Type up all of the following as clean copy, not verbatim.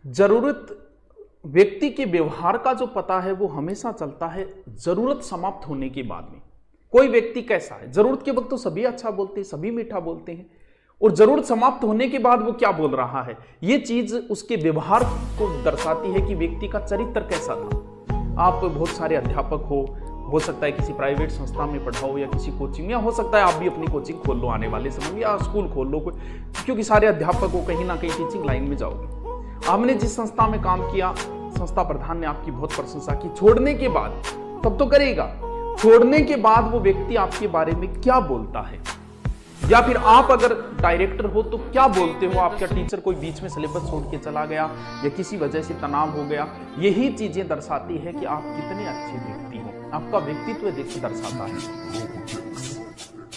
जरूरत व्यक्ति के व्यवहार का जो पता है वो हमेशा चलता है जरूरत समाप्त होने के बाद में। कोई व्यक्ति कैसा है, जरूरत के वक्त तो सभी अच्छा बोलते हैं, सभी मीठा बोलते हैं, और जरूरत समाप्त होने के बाद वो क्या बोल रहा है, ये चीज उसके व्यवहार को दर्शाती है कि व्यक्ति का चरित्र कैसा था। आप बहुत सारे अध्यापक हो सकता है किसी प्राइवेट संस्था में पढ़ाओ या किसी कोचिंग, या हो सकता है आप भी अपनी कोचिंग खोल लो आने वाले समय में, या स्कूल खोल लो, क्योंकि सारे अध्यापक हो कहीं ना कहीं टीचिंग लाइन में जाओगे। आपने जिस संस्था में काम किया, संस्था प्रधान ने आपकी बहुत प्रशंसा की, छोड़ने के बाद तब तो करेगा, छोड़ने के बाद वो व्यक्ति आपके बारे में क्या बोलता है, या फिर आप अगर डायरेक्टर हो तो क्या बोलते हो, आपका टीचर कोई बीच में सिलेबस छोड़ के चला गया या किसी वजह से तनाव हो गया, यही चीजें दर्शाती है कि आप कितने अच्छे व्यक्ति हो, आपका व्यक्तित्व दर्शाता है।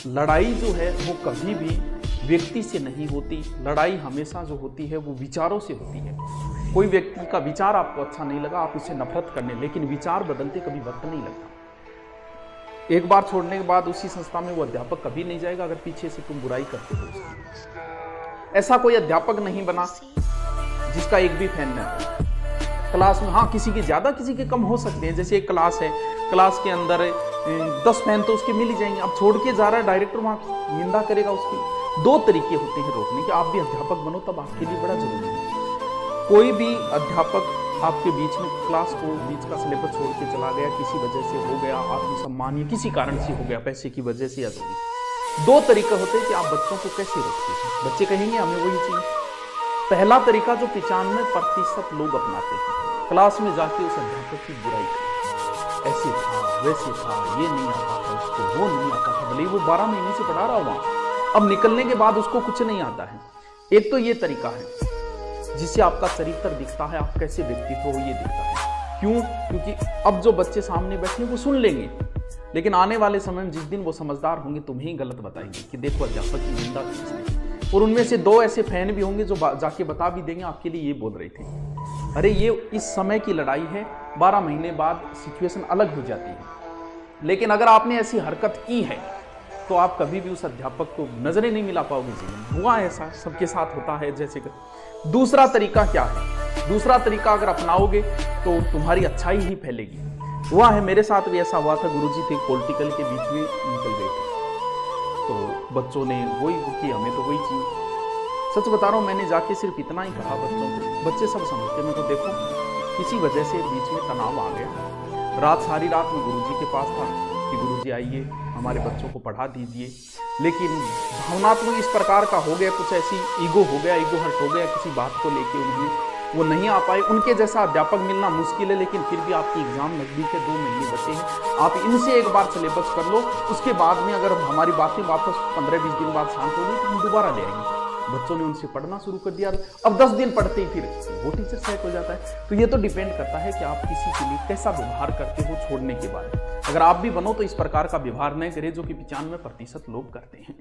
लड़ाई जो है वो कभी भी व्यक्ति से नहीं होती, लड़ाई हमेशा जो होती है वो विचारों से होती है। कोई व्यक्ति का विचार आपको अच्छा नहीं लगा, आप उससे नफरत करने, लेकिन विचार बदलते कभी वक्त नहीं लगता। एक बार छोड़ने के बाद उसी संस्था में वो अध्यापक कभी नहीं जाएगा अगर पीछे से तुम बुराई करते हो उसकी। ऐसा कोई अध्यापक नहीं बना जिसका एक भी फैन न हो। क्लास में हाँ किसी के ज्यादा किसी के कम हो सकते हैं, जैसे एक क्लास है, क्लास के अंदर 10 फैन तो उसके मिल ही जाएंगे। अब छोड़ के जा रहा है डायरेक्टर, वहां निंदा करेगा उसकी। दो तरीके होते हैं रोकने के, आप भी अध्यापक बनो तब आपके लिए बड़ा जरूरी है। कोई भी अध्यापक आपके बीच में क्लास को बीच का सिलेबस छोड़ के चला गया, किसी वजह से हो गया, आत्मसम्मान या किसी कारण से हो गया, पैसे की वजह से या दो तरीका होते हैं कि आप बच्चों को कैसे रोकते हैं। बच्चे कहेंगे हमें वही चाहिए। पहला तरीका जो 95% लोग अपनाते हैं, क्लास में जाके उस अध्यापक की बुराई करें, ऐसे था वैसे था, ये नहीं आता था उसको, वो नहीं आता था, भले वो 12 महीने से पढ़ा रहा वहां, अब निकलने के बाद उसको कुछ नहीं आता है। एक तो ये तरीका है जिससे आपका चरित्र दिखता है, आप कैसे व्यक्तित्व हो ये दिखता है। क्यों? क्योंकि अब जो बच्चे सामने बैठे हैं वो सुन लेंगे, लेकिन आने वाले समय में जिस दिन वो समझदार होंगे तुम्हें ही गलत बताएंगे कि देखो अध्यापक की निंदा की इसने। और उनमें से 2 ऐसे फैन भी होंगे जो जाके बता भी देंगे आपके लिए ये बोल रहे थे। अरे ये इस समय की लड़ाई है, 12 महीने बाद सिचुएशन अलग हो जाती है। लेकिन अगर आपने ऐसी हरकत की है तो आप कभी भी उस अध्यापक को नजरें नहीं मिला पाओगे जीवन में। हुआ ऐसा, सबके साथ होता है जैसे कि। दूसरा तरीका क्या है? दूसरा तरीका अगर अपनाओगे तो तुम्हारी अच्छाई ही फैलेगी। हुआ है, मेरे साथ भी ऐसा हुआ था। गुरुजी थे पॉलिटिकल के बीच में निकल गए थे, तो बच्चों ने वही कि हमें तो वही चाहिए। सच बता रहा हूँ, मैंने जाके सिर्फ इतना ही कहा बच्चों को, बच्चे सब समझते, मैं तो देखो किसी वजह से बीच में तनाव आ गया। सारी रात में गुरुजी के पास था कि गुरुजी आइए हमारे बच्चों को पढ़ा दीजिए, लेकिन भावनात्मक इस प्रकार का हो गया, कुछ ऐसी ईगो हो गया, ईगो हर्ट हो गया किसी बात को लेके, उन्होंने वो नहीं आ पाए। उनके जैसा अध्यापक मिलना मुश्किल है, लेकिन फिर भी आपकी एग्जाम नजदीक है, 2 महीने बचे हैं, आप इनसे एक बार सिलेबस कर लो, उसके बाद में अगर हमारी बातें वापस 15-20 दिन बाद शांत हो गई तो हम दोबारा ले आएंगे। बच्चों ने उनसे पढ़ना शुरू कर दिया। अब 10 दिन पढ़ते ही फिर वो टीचर सेट हो जाता है। तो ये तो डिपेंड करता है कि आप किसी के लिए कैसा व्यवहार करते हो छोड़ने के बाद। अगर आप भी बनो तो इस प्रकार का व्यवहार न करें जो कि 95% लोग करते हैं।